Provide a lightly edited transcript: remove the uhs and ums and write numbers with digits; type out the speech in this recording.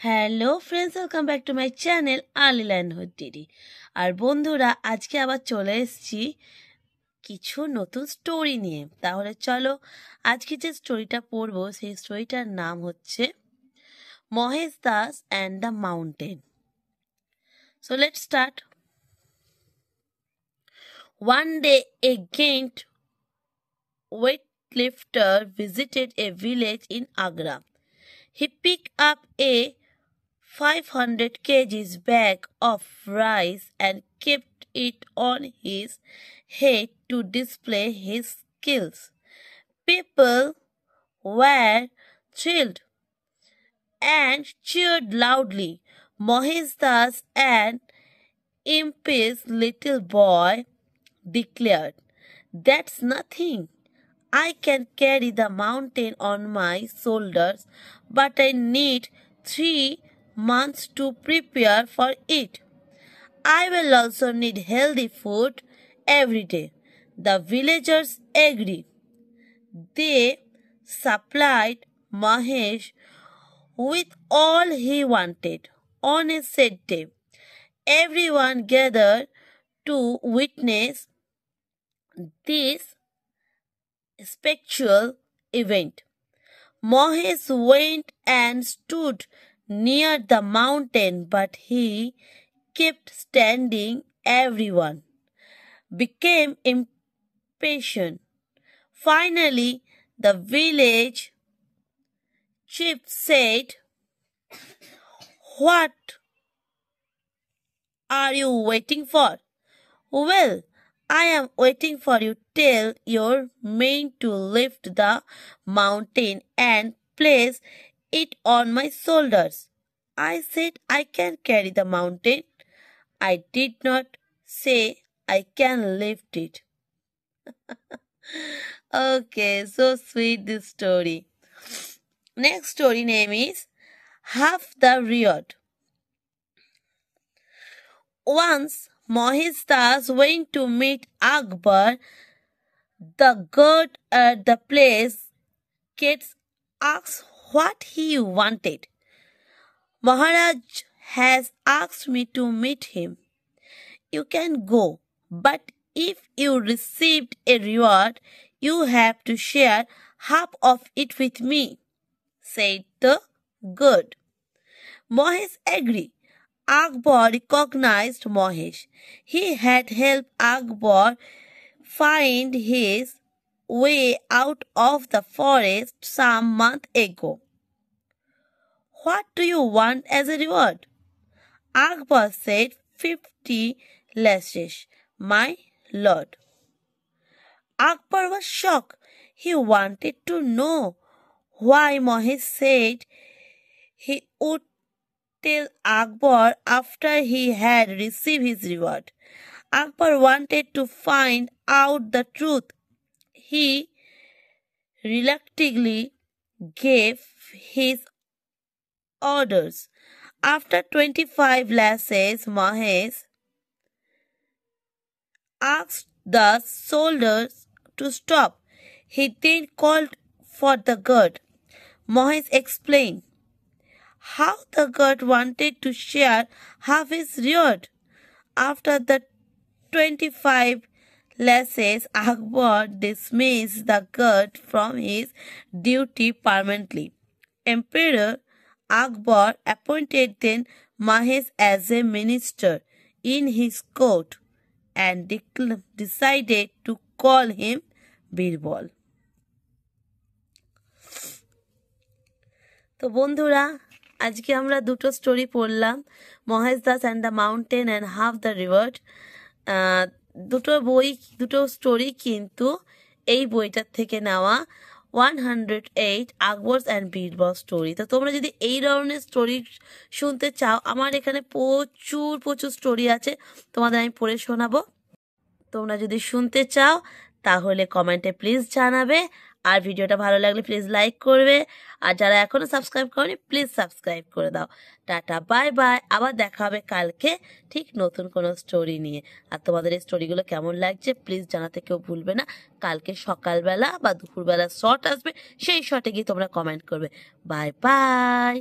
Hello friends, welcome back to my channel early learnhood DD. আর বন্ধুরা, আজকে আবার চলে এসেছি কিছু নতুন স্টোরি নিয়ে। তাহলে চলো, আজকে যে স্টোরিটা পড়বো সেই স্টোরিটার নাম হচ্ছে Mahesh Das and the mountain. So let's start. One day a giant weightlifter visited a village in Agra. He picked up a 500 kgs bag of rice and kept it on his head to display his skills. People were thrilled and cheered loudly. Mohesh Das, an impious little boy, declared, "That's nothing. I can carry the mountain on my shoulders, but I need 3 months to prepare for it. I will also need healthy food every day." The villagers agreed. They supplied Mahesh with all he wanted. On a set day, everyone gathered to witness this spectacular event. Mohesh went and stood near the mountain, but he kept standing. Everyone became impatient. Finally, the village chief said, "What are you waiting for?" "Well, I am waiting for you till you're meant to lift the mountain and place it on my shoulders." I said I can carry the mountain. I did not say I can lift it. Okay, so sweet this story. Next story name is Half the Reward. Once Mohesh Das went to meet Akbar, the guard at the place. Kids asked what he wanted. "Maharaj has asked me to meet him." "You can go, but if you received a reward, you have to share half of it with me," said the guard. Mohesh agreed. Akbar recognized Mohesh. He had helped Akbar find his way out of the forest some months ago. "What do you want as a reward?" Akbar said, 50 lashes, my lord." Akbar was shocked. He wanted to know why Mohesh said he would tell Akbar after he had received his reward. Akbar wanted to find out the truth. He reluctantly gave his orders. After 25 lashes, Mohesh asked the soldiers to stop. He then called for the guard. Mohesh explained how the guard wanted to share half his reward. After the 25 lashes, Akbar dismissed the guard from his duty permanently. Emperor Akbar appointed then Mohesh as a minister in his court and decided to call him Birbal. তো বন্ধুরা, আজকে আমরা দুটো story পড়লাম, Mahesh Das and the mountain and half the river. দুটো story কিন্তু এই বইটার থেকে নেওয়া, 108 আকবরস অ্যান্ড বীরবল স্টোরি। তো তোমরা যদি এই ধরনের স্টোরি শুনতে চাও, আমার এখানে প্রচুর স্টোরি আছে, তোমাদের আমি পড়ে শোনাবো। তোমরা যদি শুনতে চাও তাহলে কমেন্টে প্লিজ জানাবে। আর ভিডিওটা ভালো লাগলে প্লিজ লাইক করবে। আর যারা এখনো সাবস্ক্রাইব করনি প্লিজ সাবস্ক্রাইব করে দাও। Tata, bye bye. আবার দেখা হবে কালকে ঠিক নতুন কোনো স্টোরি নিয়ে। আর তোমাদের এই স্টোরিগুলো কেমন লাগছে প্লিজ জানাতে কেউ ভুলবে না। কালকে সকালবেলা বা দুপুরবেলা শর্ট আসবে, সেই শর্টে গিয়ে তোমরা কমেন্ট করবে। Bye bye.